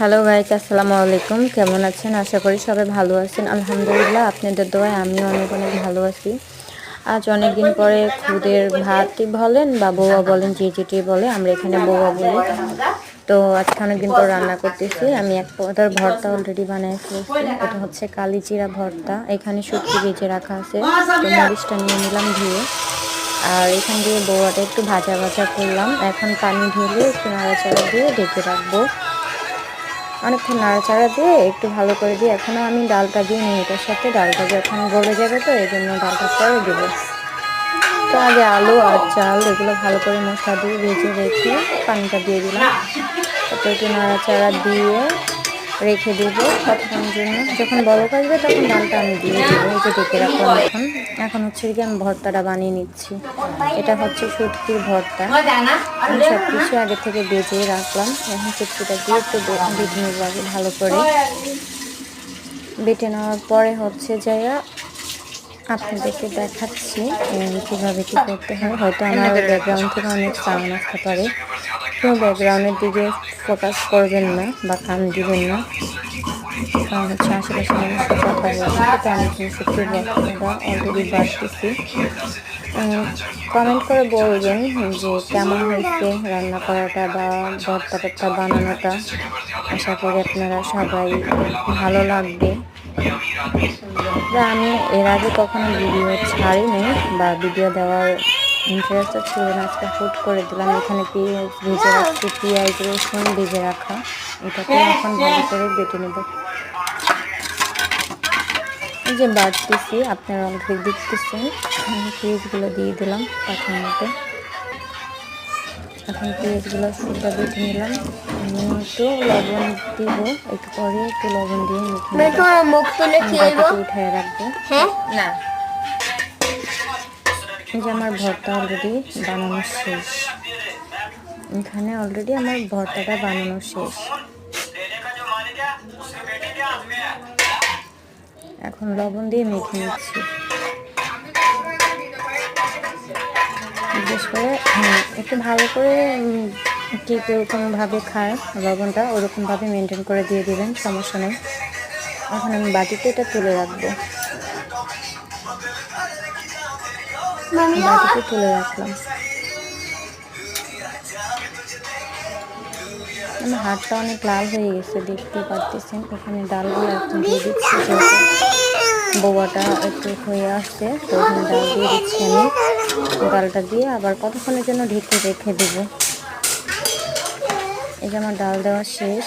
Hello guys, আসসালামু আলাইকুম। কেমন আছেন? আশা করি সবাই ভালো আছেন। আলহামদুলিল্লাহ, আপনাদের দোয়ায় আমিও অনেক অনেক ভালো আছি। আজ অনেক দিন পরে খুদের ভাতই বলেন বা বৌয়া বলেন, যে যেটি বলে, আমরা এখানে বৌয়া বলি। তো আজকে অনেকদিন পর রান্না করতেছি। আমি এক পদের ভর্তা অলরেডি বানিয়ে ফেলছি। এটা হচ্ছে কালিজিরা ভর্তা। এখানে শুটকি ভেজে রাখা আছে, তো মরিচটা নিয়ে নিলাম ধুয়ে। আর এখান দিয়ে বৌয়াটা একটু ভাজা ভাজা করলাম। এখন পানি ঢেলে একটু নাড়াচাড়া দিয়ে ঢেকে রাখবো। অনেকক্ষণ নাড়াচাড়া দিয়ে একটু ভালো করে দিয়ে এখনও আমি ডালটা দিয়ে নিই এটার সাথে। ডালটা যখন গলে যাবে, তো এই জন্য ডালটা পরে দেবো। তো আগে আলু আর চাল এগুলো ভালো করে মশলা দিয়ে ভেজে রেখে পানিটা দিয়ে দিলাম। তারপর একটু নাড়াচাড়া দিয়ে রেখে দেবো কতক্ষণের জন্য। যখন বলক আসবে তখন ডালটা আমি দিয়ে দেবো। এই যে ঢেকে রাখলাম। এখন হচ্ছে কি আমি ভর্তাটা বানিয়ে নিচ্ছি। এটা হচ্ছে শুটকির ভর্তা। আমি সব কিছু আগে থেকে বেজে রাখলাম। এখন শুটকিটা দিয়ে একটু বেটে নেবো আগে ভালো করে। বেটে নেওয়ার পরে হচ্ছে যাইয়া আপনাদেরকে দেখাচ্ছি কীভাবে কী করতে হয়। হয়তো আমার ব্যাকগ্রাউন্ড থেকে অনেক সাউন্ড আসতে পারে, কেউ ব্যাকগ্রাউন্ডের দিকে ফোকাস করবেন না বা কান দিবেন না, কারণ হচ্ছে আশেপাশে মানুষের কথা বলছি। তো আমি এখানে শুটকির ভর্তাটা অলরেডি বাড়তেছি। কমেন্ট করে বলবেন যে কেমন হয়েছে রান্না করাটা বা ভর্তাটা বানানোটা। আশা করি আপনারা সবাই ভালো লাগবে। আমি এর আগে কখনো ভিডিও ছাড়িনি বা ভিডিও দেওয়ার ইন্টারেস্টও ছিল না। আজকে হুট করে দিলাম। এখানে পেঁয়াজ ভেজে রাখছি, পেঁয়াজ রসুন ভেজে রাখা। এটাকে এখন ভালো করে বেটে নেব। এই যে বাড়তেছি, আপনারা অলরেডি দেখতেছেন। পেঁয়াজগুলো দিয়ে দিলাম পাখার মধ্যে। এখন পেঁয়াজগুলো সুন্দর বেটে নিলাম। আমি একটু লবণ দিব, একটু পরে একটু লবণ দিয়ে উঠায় রাখবো। না, এই যে আমার ভর্তা অলরেডি বানানো শেষ। এখানে অলরেডি আমার ভর্তাটা বানানো শেষ। এখন লবণ দিয়ে মেখে নিচ্ছি। বিশেষ করে একটু ভালো করে ঠিক এরকমভাবে খায় লবণটা, ওরকমভাবে মেনটেন করে দিয়ে দেবেন, সমস্যা নেই। এখন আমি বাটিতে এটা তুলে রাখবো। বাটিতে তুলে রাখলাম। আমার হাতটা অনেক লাল হয়ে গেছে, দেখতে পারতেছেন। এখানে ডালগুলো এখন দিয়ে দিচ্ছি। যেহেতু বৌয়াটা একটু হয়ে আসছে, তো ওখানে ডাল দিয়ে দিচ্ছি আমি। ডালটা দিয়ে আবার কতক্ষণের জন্য ঢেকে রেখে দেবো। এই যে আমার ডাল দেওয়া শেষ।